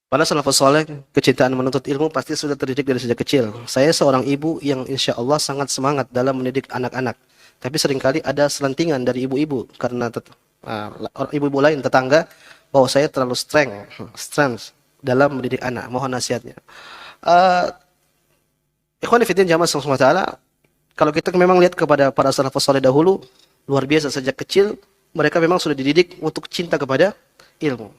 Para salafus soleh, kecintaan menuntut ilmu pasti sudah terdidik dari sejak kecil. Saya seorang ibu yang insya Allah sangat semangat dalam mendidik anak-anak. Tapi seringkali ada selentingan dari ibu-ibu karena ibu-ibu lain tetangga bahwa saya terlalu strength dalam mendidik anak. Mohon nasihatnya. Uh, Ikhwan fillah jamaah subhanahu wa ta'ala, kalau kita memang lihat kepada para salafus soleh dahulu, luar biasa sejak kecil mereka memang sudah dididik untuk cinta kepada ilmu.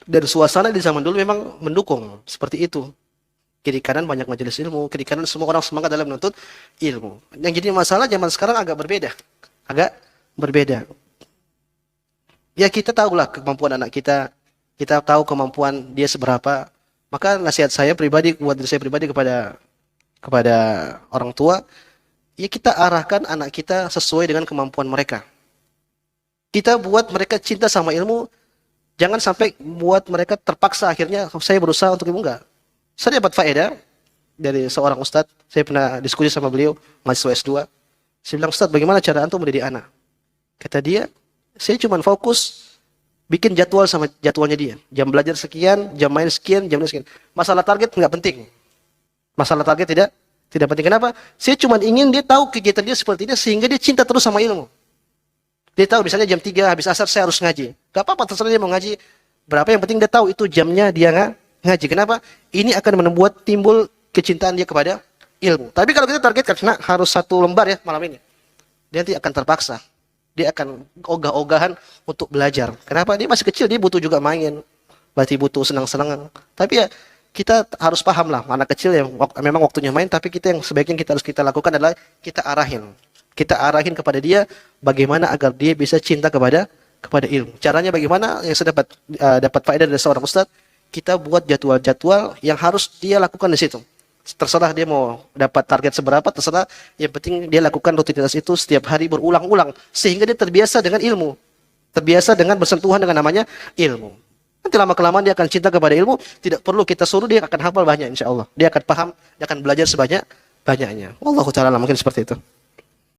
Dan suasana di zaman dulu memang mendukung seperti itu. Kiri kanan banyak majelis ilmu, kiri kanan semua orang semangat dalam menuntut ilmu. Yang jadi masalah zaman sekarang agak berbeda. Agak berbeda. Ya kita tahulah kemampuan anak kita tahu kemampuan dia seberapa. Maka nasihat saya pribadi, buat diri saya pribadi kepada orang tua, ya kita arahkan anak kita sesuai dengan kemampuan mereka. Kita buat mereka cinta sama ilmu. Jangan sampai buat mereka terpaksa akhirnya saya berusaha untuk ilmu, enggak. Saya dapat faedah dari seorang ustadz. Saya pernah diskusi sama beliau, mahasiswa S2. Saya bilang, Ustadz, bagaimana cara antum mendidik anak? Kata dia, saya cuma fokus bikin jadwal sama jadwalnya dia. Jam belajar sekian, jam main sekian, jam sekian. Masalah target enggak penting. Masalah target tidak penting. Kenapa? Saya cuma ingin dia tahu kegiatan dia seperti ini sehingga dia cinta terus sama ilmu. Dia tahu misalnya jam 3 habis asar saya harus ngaji. Gak apa-apa terserah dia mau ngaji berapa, yang penting dia tahu itu jamnya dia ngaji. Kenapa? Ini akan membuat timbul kecintaan dia kepada ilmu. Tapi kalau kita target karena harus 1 lembar ya malam ini, dia nanti akan terpaksa. Dia akan ogah-ogahan untuk belajar. Kenapa? Dia masih kecil, dia butuh juga main. Berarti butuh senang-senangan. Tapi ya kita harus paham lah, anak kecil yang memang waktunya main, tapi kita yang sebaiknya kita lakukan adalah kita arahin. Kita arahin kepada dia bagaimana agar dia bisa cinta kepada ilmu. Caranya bagaimana? Yang saya dapat faedah dari seorang ustadz, kita buat jadwal-jadwal yang harus dia lakukan di situ. Terserah dia mau dapat target seberapa, terserah. Yang penting dia lakukan rutinitas itu setiap hari berulang-ulang sehingga dia terbiasa dengan ilmu. Terbiasa dengan bersentuhan dengan namanya ilmu. Nanti lama-kelamaan dia akan cinta kepada ilmu, tidak perlu kita suruh, dia akan hafal banyak insya Allah. Dia akan paham, dia akan belajar sebanyak-banyaknya. Wallahu ta'ala mungkin seperti itu.